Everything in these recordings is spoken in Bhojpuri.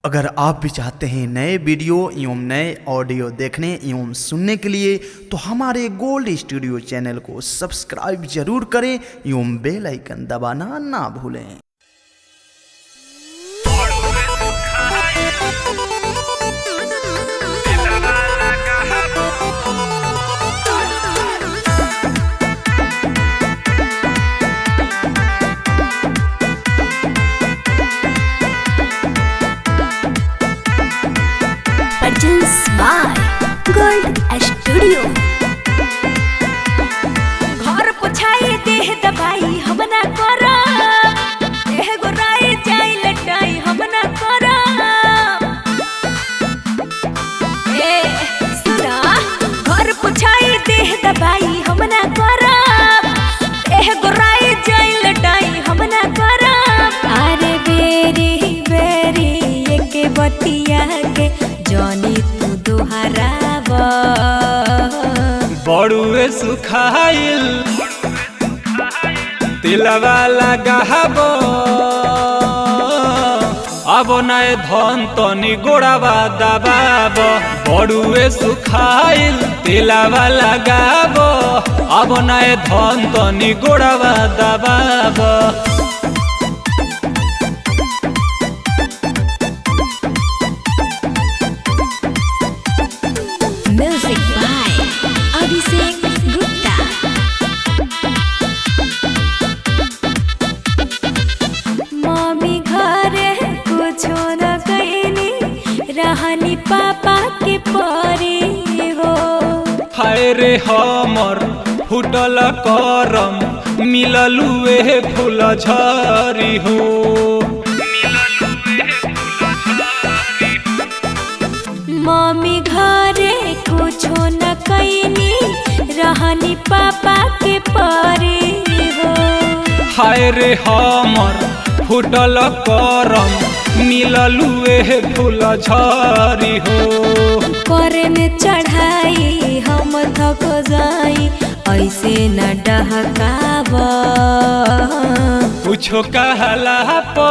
अगर आप भी चाहते हैं नए वीडियो एवं नए ऑडियो देखने एवं सुनने के लिए तो हमारे गोल्ड स्टूडियो चैनल को सब्सक्राइब जरूर करें एवं बेल आइकन दबाना ना भूलें। Produced by Gold Studio। घर पोछाई देह दबाई हम ना करा, देह गोराई जाई लटाई हम ना करा। ए सुना, घर पोछाई देह दबाई हम ना करा, देह गोराई जाई लटाई हम ना करा। अरे बेरी बेरी एके बतिया के जानी तू दोहराव, बड़ुए सुखाइल तिलवा लगाबो, अब नए धन तनी गोड़ावा दबाबो। बड़ुए सुखाइल तिलवा लगाबो, अब नए धन तनी गोड़ावा दबाबो। Music by Abhishek Gupta. Mummy घरे कुछो न कइनी, रहनी पापा के परी हो। हाय रे हमर फुटल करम, मिललुए फूल झरी हो। मम्मी घरे कुछो न कइनी, रहनी पापा के परी हो। हाय रे हमर फुटल करम, मिललुए फूल झरी हो। करे में चढ़ाई हम थक जाई, ऐसे न डहकाव। कुछो कहला प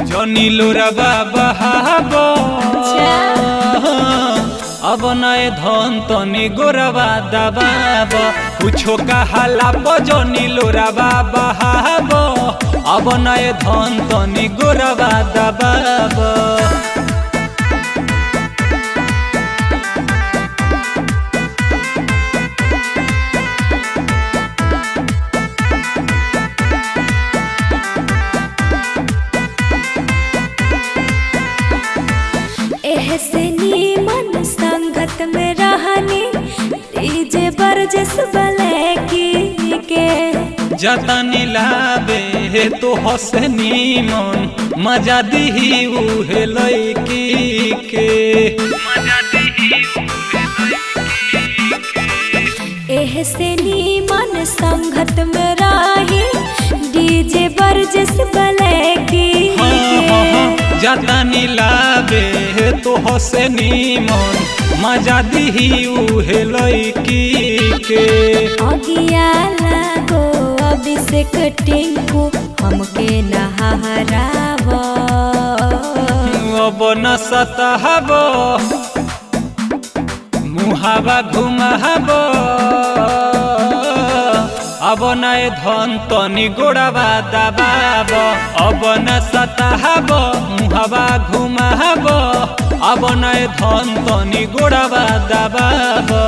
जनी लोरा बाबा हाबो, अब नए धन तनी गोरवा दबाबो। कुछो कहला प जनी लोरा बाबा हाबो, अब नए धन तनी गोरवा दबाबो। ऐसे नीमन संगत में रहनी, डीजे बरजस बलेकी के। जतनी लाबे हे तो हसनी मन, मजा दिही उहे लइकी के। ऐसे नीमन संगत में रही, डीजे बरजस बलेकी के। जतनी लाबे हे तो हसनी मन, मजा दिही उहे लइकी के। अगिया लागो अभिषेक टिंकू, हमके नहराव। अब न सतहबो, मुहावा घुमाबो, अब नए धन तनी गोड़ावा दबाबो। अब न सतहबो, मुहावा घुमाबो, अब नए धन तनी गोड़ावा दबाबो।